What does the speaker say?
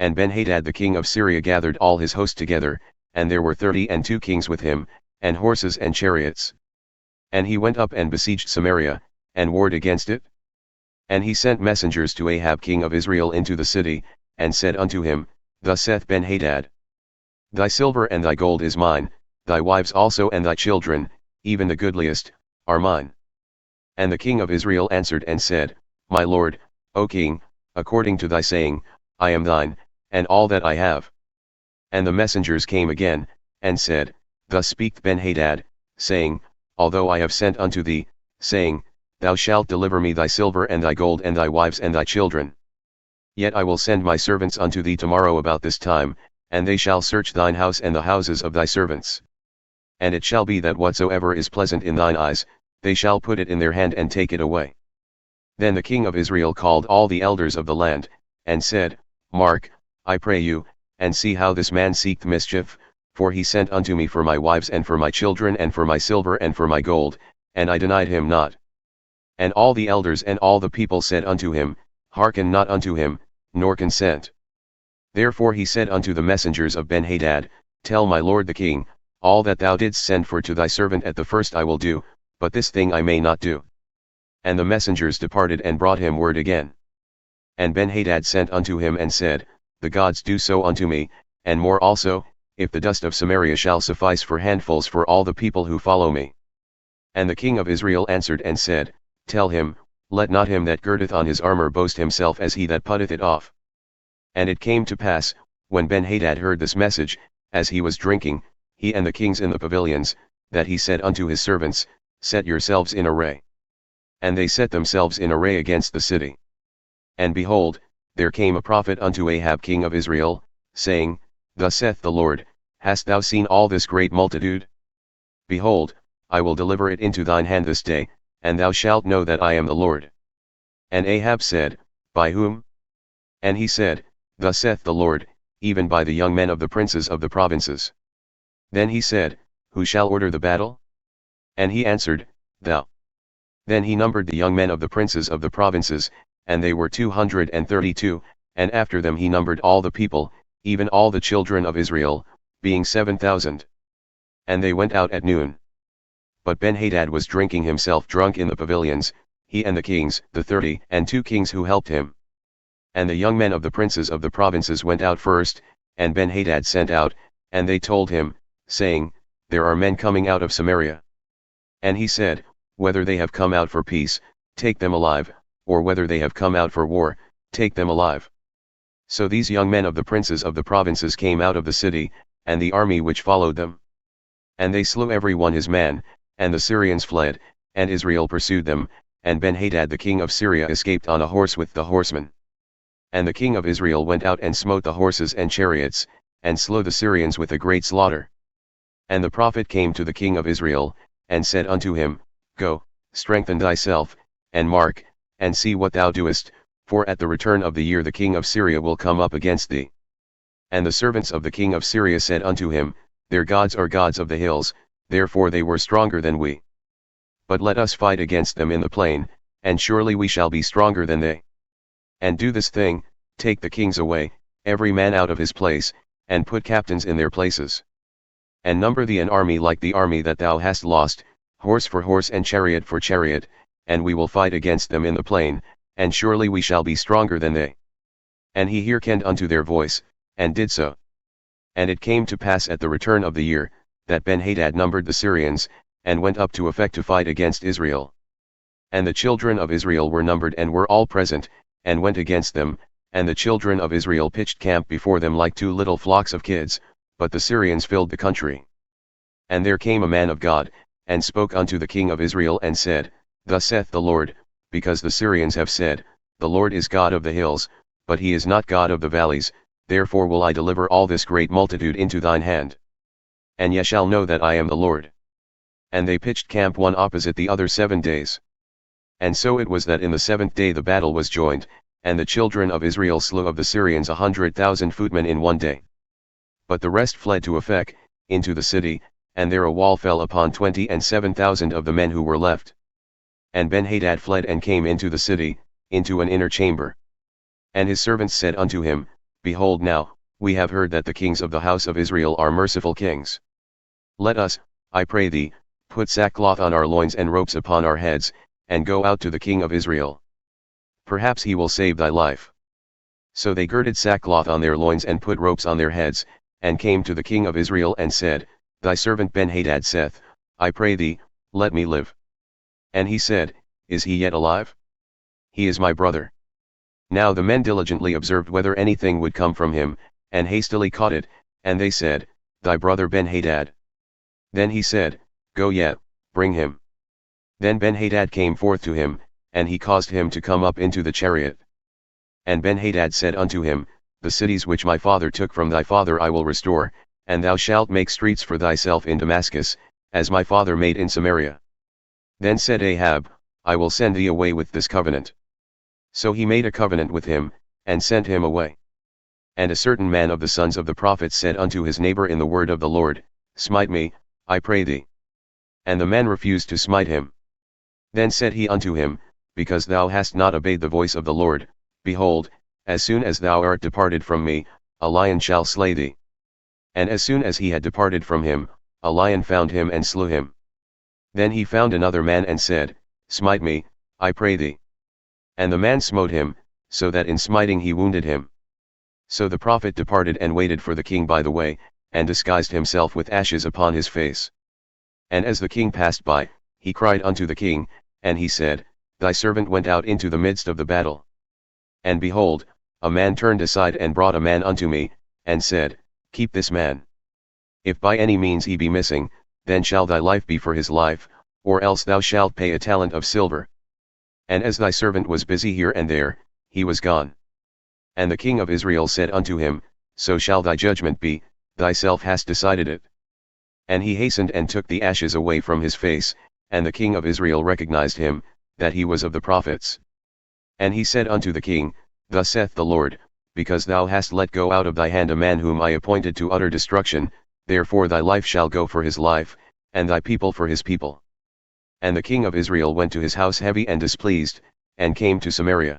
And Benhadad the king of Syria gathered all his host together, and there were 32 kings with him, and horses and chariots. And he went up and besieged Samaria, and warred against it. And he sent messengers to Ahab king of Israel into the city, and said unto him, Thus saith Benhadad, Thy silver and thy gold is mine, thy wives also and thy children, even the goodliest, are mine. And the king of Israel answered and said, My lord, O king, according to thy saying, I am thine, and all that I have. And the messengers came again, and said, Thus speaketh Benhadad, saying, Although I have sent unto thee, saying, Thou shalt deliver me thy silver and thy gold and thy wives and thy children. Yet I will send my servants unto thee tomorrow about this time, and they shall search thine house and the houses of thy servants. And it shall be that whatsoever is pleasant in thine eyes, they shall put it in their hand and take it away. Then the king of Israel called all the elders of the land, and said, Mark, I pray you, and see how this man seeketh mischief, for he sent unto me for my wives and for my children and for my silver and for my gold, and I denied him not. And all the elders and all the people said unto him, Hearken not unto him, nor consent. Therefore he said unto the messengers of Benhadad, Tell my lord the king, all that thou didst send for to thy servant at the first I will do, but this thing I may not do. And the messengers departed and brought him word again. And Benhadad sent unto him and said, The gods do so unto me, and more also, if the dust of Samaria shall suffice for handfuls for all the people who follow me. And the king of Israel answered and said, Tell him, Let not him that girdeth on his armor boast himself as he that putteth it off. And it came to pass, when Benhadad heard this message, as he was drinking, he and the kings in the pavilions, that he said unto his servants, Set yourselves in array. And they set themselves in array against the city. And behold, there came a prophet unto Ahab king of Israel, saying, Thus saith the Lord, Hast thou seen all this great multitude? Behold, I will deliver it into thine hand this day, and thou shalt know that I am the Lord. And Ahab said, By whom? And he said, Thus saith the Lord, even by the young men of the princes of the provinces. Then he said, Who shall order the battle? And he answered, Thou. Then he numbered the young men of the princes of the provinces, and they were 232, and after them he numbered all the people, even all the children of Israel, being 7,000. And they went out at noon. But Benhadad was drinking himself drunk in the pavilions, he and the kings, the 32 kings who helped him. And the young men of the princes of the provinces went out first, and Benhadad sent out, and they told him, saying, There are men coming out of Samaria. And he said, Whether they have come out for peace, take them alive, or whether they have come out for war, take them alive. So these young men of the princes of the provinces came out of the city, and the army which followed them. And they slew every one his man, and the Syrians fled, and Israel pursued them, and Benhadad the king of Syria escaped on a horse with the horsemen. And the king of Israel went out and smote the horses and chariots, and slew the Syrians with a great slaughter. And the prophet came to the king of Israel, and said unto him, Go, strengthen thyself, and mark, and see what thou doest, for at the return of the year the king of Syria will come up against thee. And the servants of the king of Syria said unto him, Their gods are gods of the hills, therefore they were stronger than we. But let us fight against them in the plain, and surely we shall be stronger than they. And do this thing, take the kings away, every man out of his place, and put captains in their places. And number thee an army like the army that thou hast lost, horse for horse and chariot for chariot, and we will fight against them in the plain, and surely we shall be stronger than they. And he hearkened unto their voice, and did so. And it came to pass at the return of the year, that Benhadad numbered the Syrians, and went up to Aphek to fight against Israel. And the children of Israel were numbered and were all present, and went against them, and the children of Israel pitched camp before them like two little flocks of kids, but the Syrians filled the country. And there came a man of God, and spoke unto the king of Israel and said, Thus saith the Lord, because the Syrians have said, The Lord is God of the hills, but he is not God of the valleys, therefore will I deliver all this great multitude into thine hand. And ye shall know that I am the Lord. And they pitched camp one opposite the other 7 days. And so it was that in the 7th day the battle was joined, and the children of Israel slew of the Syrians 100,000 footmen in one day. But the rest fled to Aphek, into the city, and there a wall fell upon 27,000 of the men who were left. And Benhadad fled and came into the city, into an inner chamber. And his servants said unto him, Behold now, we have heard that the kings of the house of Israel are merciful kings. Let us, I pray thee, put sackcloth on our loins and ropes upon our heads, and go out to the king of Israel. Perhaps he will save thy life. So they girded sackcloth on their loins and put ropes on their heads, and came to the king of Israel and said, Thy servant Benhadad saith, I pray thee, let me live. And he said, Is he yet alive? He is my brother. Now the men diligently observed whether anything would come from him, and hastily caught it, and they said, Thy brother Benhadad. Then he said, Go yet, bring him. Then Benhadad came forth to him, and he caused him to come up into the chariot. And Benhadad said unto him, The cities which my father took from thy father I will restore, and thou shalt make streets for thyself in Damascus, as my father made in Samaria. Then said Ahab, I will send thee away with this covenant. So he made a covenant with him, and sent him away. And a certain man of the sons of the prophets said unto his neighbor in the word of the Lord, Smite me, I pray thee. And the man refused to smite him. Then said he unto him, Because thou hast not obeyed the voice of the Lord, behold, as soon as thou art departed from me, a lion shall slay thee. And as soon as he had departed from him, a lion found him and slew him. Then he found another man and said, Smite me, I pray thee. And the man smote him, so that in smiting he wounded him. So the prophet departed and waited for the king by the way, and disguised himself with ashes upon his face. And as the king passed by, he cried unto the king, and he said, Thy servant went out into the midst of the battle. And behold, a man turned aside and brought a man unto me, and said, Keep this man. If by any means he be missing, then shall thy life be for his life, or else thou shalt pay a talent of silver. And as thy servant was busy here and there, he was gone. And the king of Israel said unto him, So shall thy judgment be, thyself hast decided it. And he hastened and took the ashes away from his face, and the king of Israel recognized him, that he was of the prophets. And he said unto the king, Thus saith the Lord, Because thou hast let go out of thy hand a man whom I appointed to utter destruction, therefore thy life shall go for his life, and thy people for his people. And the king of Israel went to his house heavy and displeased, and came to Samaria.